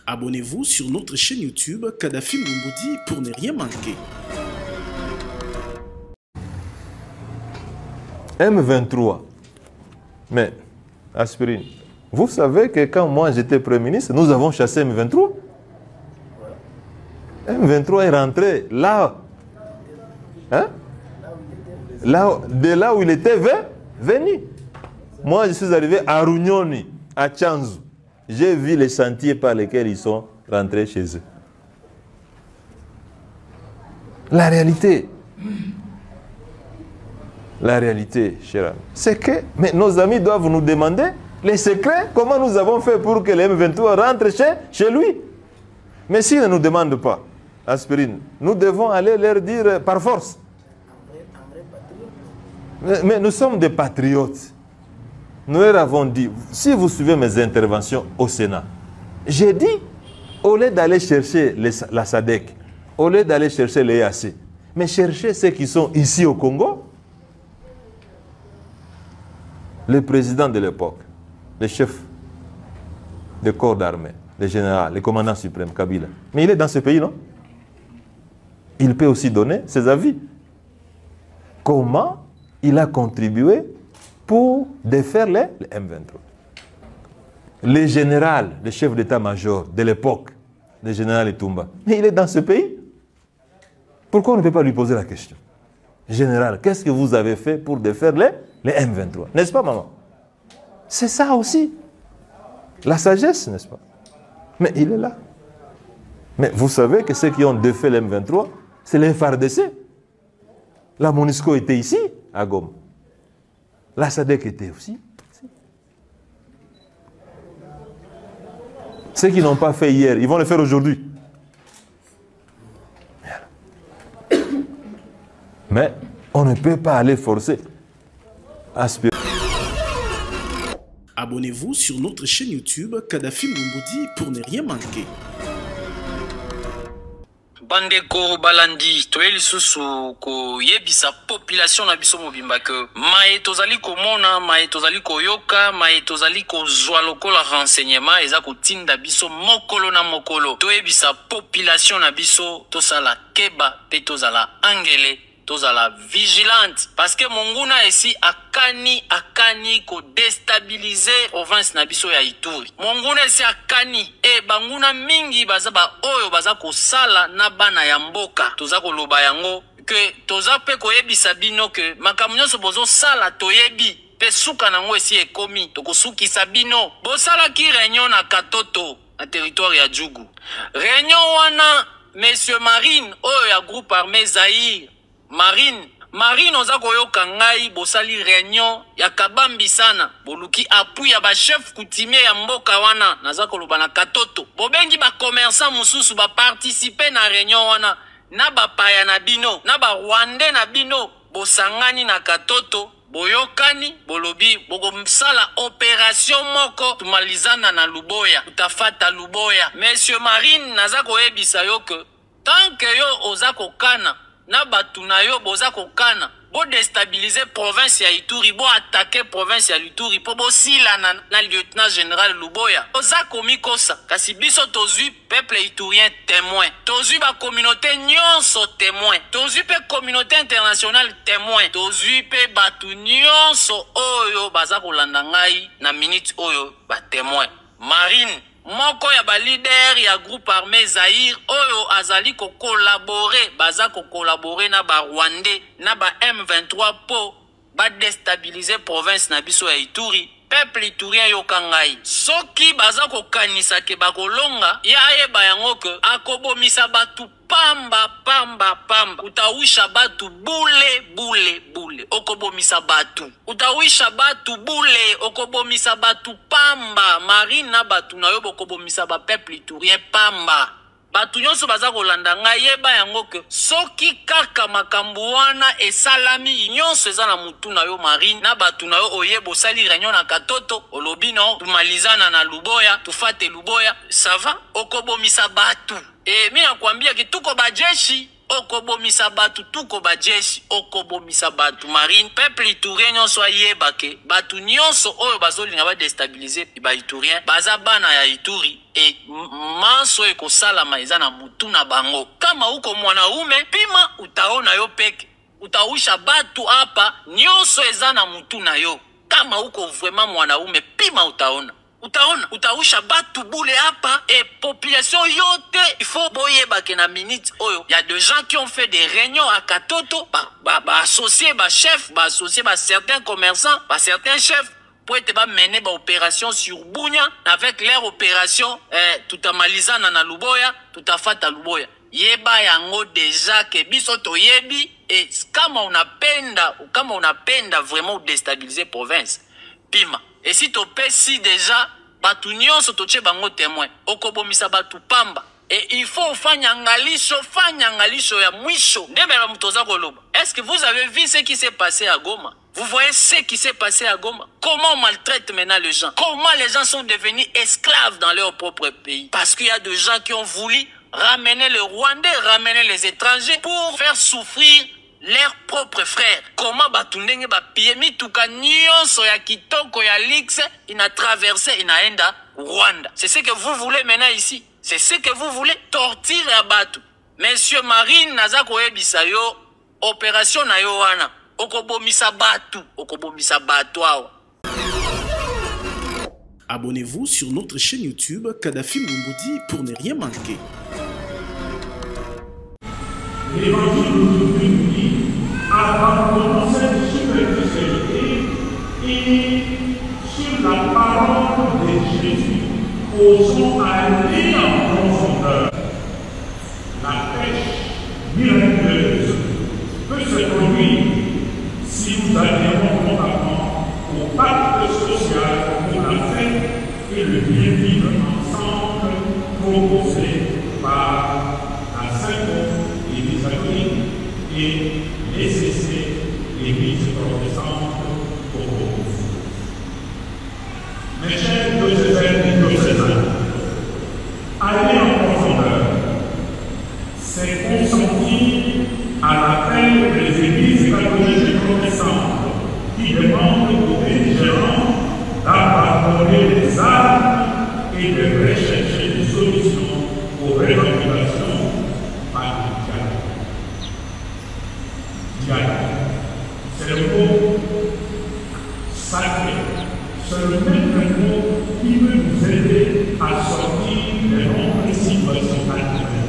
Abonnez-vous sur notre chaîne YouTube Kadhafi Moumoudi pour ne rien manquer. M23. Mais, Aspirine, vous savez que quand moi j'étais Premier ministre, nous avons chassé M23. M23 est rentré là. Hein? De là où il était venu. Moi, je suis arrivé à Runyoni, à Tchanzu. J'ai vu les sentiers par lesquels ils sont rentrés chez eux. La réalité, cher ami, c'est que nos amis doivent nous demander les secrets, comment nous avons fait pour que les M23 rentrent chez lui. Mais s'ils ne nous demandent pas, Aspirine, nous devons aller leur dire par force. Mais nous sommes des patriotes. Nous leur avons dit, si vous suivez mes interventions au Sénat, j'ai dit, au lieu d'aller chercher la SADC, au lieu d'aller chercher les EAC, mais chercher ceux qui sont ici au Congo, le président de l'époque, le chef de corps d'armée, le général, le commandant suprême, Kabila. Mais il est dans ce pays, non? Il peut aussi donner ses avis. Comment il a contribué pour défaire les M23. Le général, le chef d'état-major de l'époque, le général Etumba, mais il est dans ce pays. Pourquoi on ne peut pas lui poser la question? Général, qu'est-ce que vous avez fait pour défaire les M23? N'est-ce pas, maman? C'est ça aussi. La sagesse, n'est-ce pas? Mais il est là. Mais vous savez que ceux qui ont défait les M23, c'est les FARDC. La MONUSCO était ici, à Goma. La SADC était aussi. Ceux qui n'ont pas fait hier, ils vont le faire aujourd'hui. Mais on ne peut pas aller forcer. Abonnez-vous sur notre chaîne YouTube Kadhafi Moumoudi pour ne rien manquer. Bandeko balandi toyeli susu ko yebisa population na biso mobimba ke maye tozali komona maye tozali koyoka maye tozali kozwa lokola renseignement eza kotinda biso mokolo na mokolo toyebisa population na biso tosala keba pe tozala angele tozala vigilante parce que monguna esi akani ko déstabiliser province na biso ya Ituri. Monguna esi akani banguna mingi baza ba oyo baza ko sala na bana ya mboka. Toza ko loba yango que toza pe ko yebisa bino que makambo nyonso bozo sala toyebi pe suka nango esi ekomi tokosuki sabino. Bosala ki réunion na Katoto na territoire ya Djougou. Réunion wana Monsieur Marine oyo ya groupe armé Zaïre Marine oza koyoka ngai bosali réunion ya kabambi sana boluki appui ya ba chef coutumier ya mboka wana naza koloba na Katoto bobengi ba commerçant mususu ba participer na réunion wana na ba paya na bino na ba Rwandais na bino bosangani na Katoto boyokani bolobi bogomsala opération moko tumalizana na Luboya utafata Luboya. Monsieur Marine naza koyebisa yo que tant que yo oza kokana na batu na yo boza kokana bo déstabiliser province ya Ituri bo attaquer province ya Ituri po bo sila na lieutenant général Luboya oza komikosa kasi biso tozui peuple iturien témoin tozui ba communauté nyonso témoin tozui pe communauté internationale témoin tozui pe batu nyonso oyo baza kolanda ngai na minute oyo ba témoin. Marine moko ya ba leader ya groupe armé Zaïre oyo azali ko collaborer baza ko collaborer na ba Rwandais na ba M23 po ba déstabiliser province na biso ya Ituri peuple iturien yokangai soki baza ko kanisa ke bakolonga ya yeba yango ke akobomisa batu pamba utawisha batu bule okobomisa batu utawisha batu bule okobomisa batu pamba. Marine na batu na yo bokobomisa ba peuple iturien pamba batu nyonso baza kolanda ngai yeba yango ke soki kaka makambo wana esalami nyonso eza na mutu na yo Marine na batu na yo oyebo sali réunion na Katoto olobi no tumalizana na Luboya tufate Luboya ça va okobomisa batu. Mimi nakwambia ki tuko bajeshi okobomisa batu tuko bajeshi okobomisa batu marine peuple iturien nyonso ayeba ke batu nyonso oyo bazolinga badestabilize baiturien baza bana ya Ituri e manso ekosalama eza na mutu na bango. Kama uko mwanaume pima utaona yo peke, utausha batu hapa nyonso eza na mutu na yo. Kama uko vraiment mwanaume pima utausha batu bule hapa et population yote. Il faut boye bakena minute oyo. Il y a des gens qui ont fait des réunions à Katoto, associés, chefs, associés, certains commerçants, certains chefs pour être mener ba opération sur Bunia avec leur opération tout amalizana na Luboya, tout afata Luboya. Yeba yango déjà que biso to yebi et kama unapenda vraiment déstabiliser province pima. Et si tu pesi déjà, batu nyonso toche bango témoin, okobomisa batu pamba. Et il faut fanya ngalisho ya mwisho. Ndebela mutoza koloba. Est-ce que vous avez vu ce qui s'est passé à Goma? Vous voyez ce qui s'est passé à Goma? Comment on maltraite maintenant les gens? Comment les gens sont devenus esclaves dans leur propre pays? Parce qu'il y a des gens qui ont voulu ramener les Rwandais, ramener les étrangers pour faire souffrir leurs propres frères. Comment batundenge bapie mituka nyonso ya kitoko ya Lix ina traversé inaenda Rwanda. C'est ce que vous voulez maintenant ici. C'est ce que vous voulez, torturer à batu. Monsieur Marine naza koyebisa yo opération na yo wana okobomisa batu awa. Abonnez-vous sur notre chaîne YouTube Kadhafi Moumoudi pour ne rien manquer. L'évangile d'aujourd'hui nous dit, abandonnons cette superficialité et sur la parole de Jésus, osons aller en profondeur. La pêche miraculeuse peut se produire si nous adhérons notamment au pacte social pour la paix et le bien-vivre ensemble proposé par la Sainte Église catholique et nécessaire l'Église protestante au Congo. Mes chers diocésaines et diocésains, aller en profondeur, c'est consentir à l'appel des églises catholiques et protestantes qui demandent aux belligérants d'abandonner les armes et de rechercher des solutions aux revendications par le dialogue. Dialogue, c'est le mot sacré, c'est le même mot qui peut nous aider à sortir des nombreuses situations actuelles.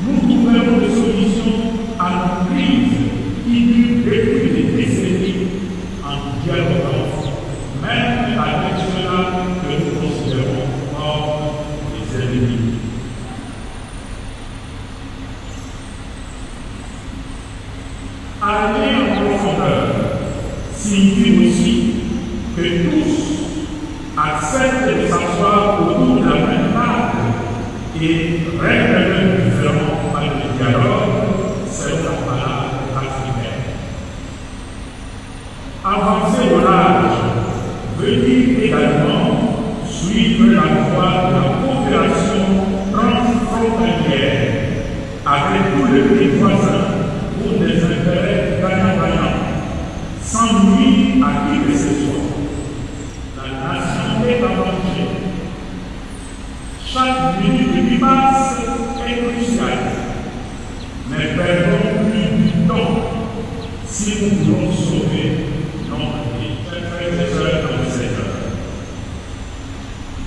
Nous trouvons des solutions à nos crises qui durent depuis des décennies en dialoguant, même avec ceux-là que nous considérons comme des ennemis. Aller en profondeur signifie aussi que tous acceptent de s'asseoir autour de la même table et règlent leurs différends par le dialogue, c'est la parole africaine. Avancer au large veut dire également suivre la voie de la coopération transfrontalière avec tous les pays voisins pour des intérêts gagnant-gagnant, sans nuire à qui que ce soit. La nation est en danger. Chaque minute qui passe est cruciale, mais perdons plus du temps si nous voulons sauver notre pays. Chers frères et sœurs dans le Seigneur,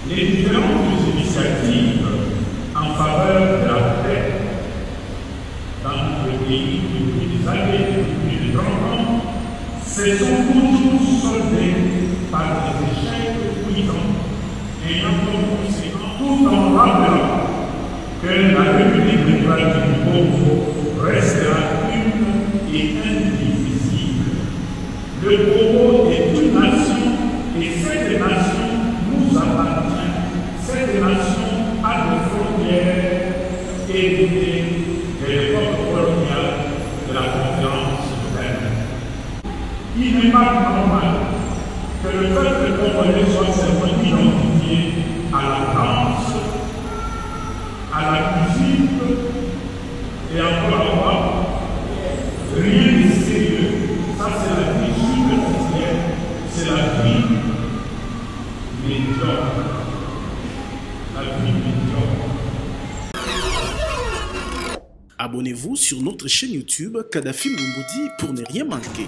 les différentes initiatives en faveur de la paix dans notre pays depuis des années, depuis de 30 ans, se sont toujours soldées par des échecs cuisants ayant comme conséquence, tout en rappelant que la République démocratique du Congo restera une et indivisible. Le Congo est une nation et cette nation nous appartient. Cette nation a des frontières héritées de l'époque coloniale de la conférence souveraine. Il n'est pas normal que le peuple congolais soit seulement identifié à la danse, à la musique et encore Abonnez-vous sur notre chaîne YouTube Kadhafi Moumoudi pour ne rien manquer.